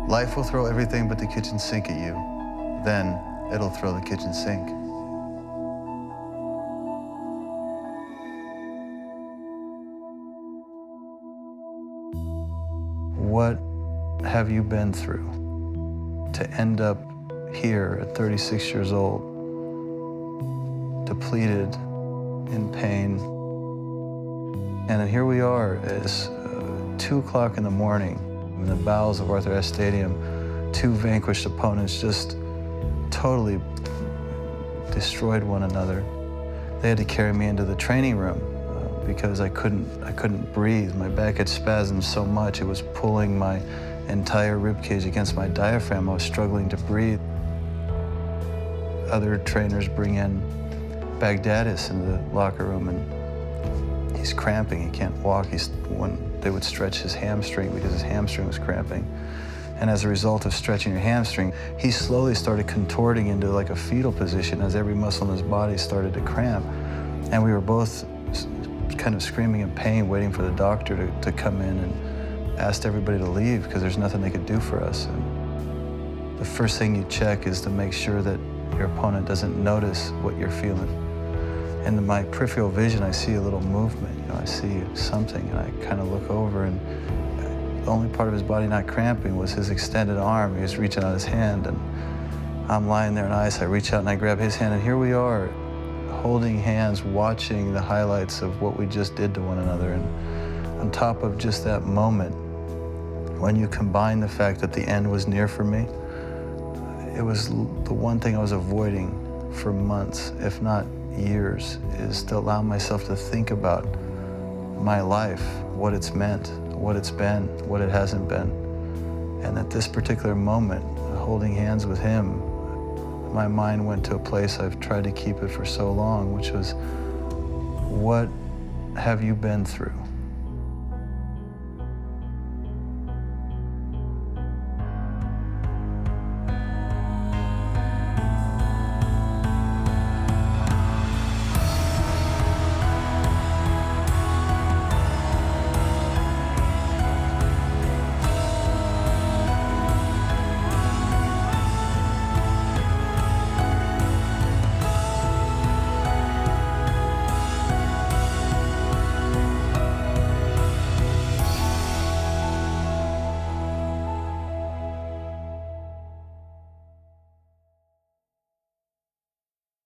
Life will throw everything but the kitchen sink at you. Then it'll throw the kitchen sink. What have you been through to end up here at 36 years old, depleted, in pain? And then here we are, it's 2 o'clock in the morning in the bowels of Arthur Ashe Stadium. Two vanquished opponents just totally destroyed one another. They had to carry me into the training room because I couldn't breathe. My back had spasmed so much, it was pulling my entire rib cage against my diaphragm. I was struggling to breathe. Other trainers bring in Baghdadis into the locker room, and he's cramping, he can't walk. They would stretch his hamstring because his hamstring was cramping. And as a result of stretching your hamstring, he slowly started contorting into like a fetal position as every muscle in his body started to cramp. And we were both kind of screaming in pain, waiting for the doctor to come in, and asked everybody to leave because there's nothing they could do for us. And the first thing you check is to make sure that your opponent doesn't notice what you're feeling. And in my peripheral vision, I see a little movement. I see something, and I kind of look over, and the only part of his body not cramping was his extended arm. He was reaching out his hand, and I'm lying there on ice. I reach out and I grab his hand, and here we are, holding hands, watching the highlights of what we just did to one another. And on top of just that moment, when you combine the fact that the end was near for me, it was the one thing I was avoiding for months, if not years, is to allow myself to think about my life, what it's meant, what it's been, what it hasn't been. And at this particular moment, holding hands with him, my mind went to a place I've tried to keep it for so long, which was, what have you been through?